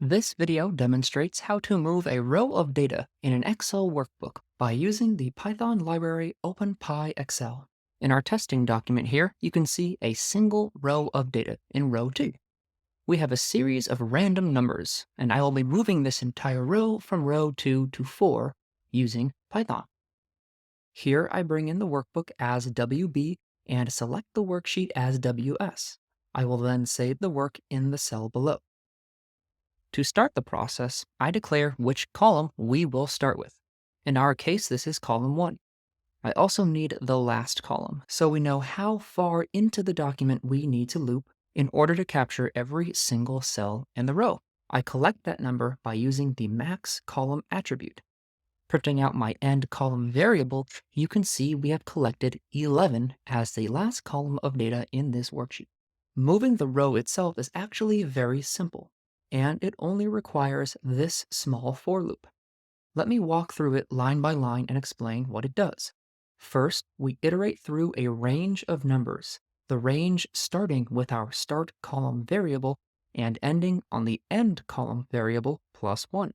This video demonstrates how to move a row of data in an Excel workbook by using the Python library OpenPyXL. In our testing document here, you can see a single row of data in row 2. We have a series of random numbers, and I will be moving this entire row from row 2 to 4 using Python. Here I bring in the workbook as WB and select the worksheet as WS. I will then save the work in the cell below. To start the process, I declare which column we will start with. In our case, this is column 1. I also need the last column, so we know how far into the document we need to loop in order to capture every single cell in the row. I collect that number by using the max column attribute. Printing out my end column variable, you can see we have collected 11 as the last column of data in this worksheet. Moving the row itself is actually very simple, and it only requires this small for loop. Let me walk through it line by line and explain what it does. First, we iterate through a range of numbers, the range starting with our start column variable and ending on the end column variable plus 1.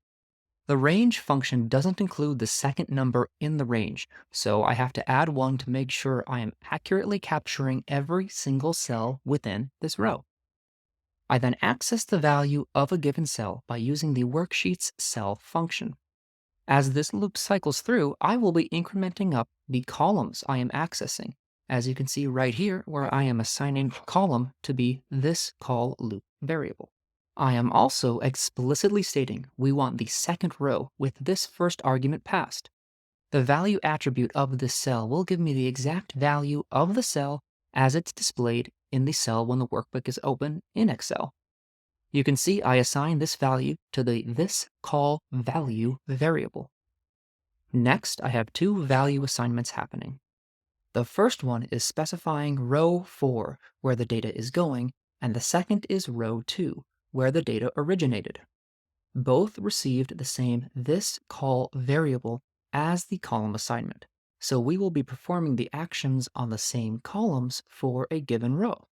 The range function doesn't include the second number in the range, so I have to add 1 to make sure I am accurately capturing every single cell within this row. I then access the value of a given cell by using the worksheet's cell function. As this loop cycles through, I will be incrementing up the columns I am accessing, as you can see right here where I am assigning column to be this call loop variable. I am also explicitly stating we want the second row with this first argument passed. The value attribute of this cell will give me the exact value of the cell as it's displayed in the cell when the workbook is open in Excel. You can see I assign this value to the thisCallValue variable. Next, I have two value assignments happening. The first one is specifying row 4, where the data is going, and the second is row 2, where the data originated. Both received the same thisCall variable as the column assignment, so we will be performing the actions on the same columns for a given row.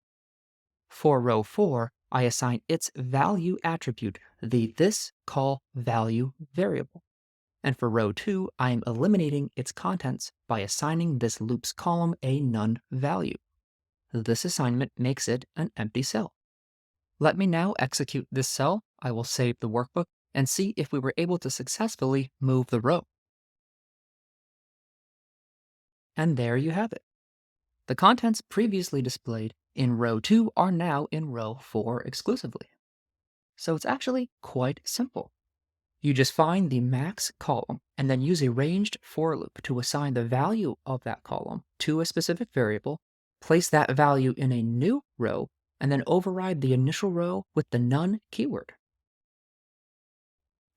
For row 4, I assign its value attribute, the thisCallValue variable. And for row 2, I am eliminating its contents by assigning this loop's column a none value. This assignment makes it an empty cell. Let me now execute this cell. I will save the workbook and see if we were able to successfully move the row. And there you have it. The contents previously displayed in row 2 are now in row 4 exclusively. So it's actually quite simple. You just find the max column and then use a ranged for loop to assign the value of that column to a specific variable, place that value in a new row, and then override the initial row with the none keyword.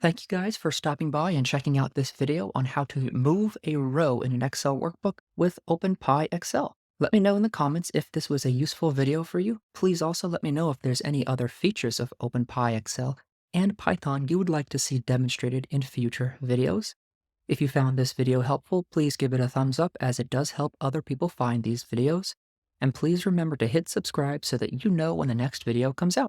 Thank you guys for stopping by and checking out this video on how to move a row in an Excel workbook with OpenPyXL. Let me know in the comments if this was a useful video for you. Please also let me know if there's any other features of OpenPyXL and Python you would like to see demonstrated in future videos. If you found this video helpful, please give it a thumbs up as it does help other people find these videos. And please remember to hit subscribe so that you know when the next video comes out.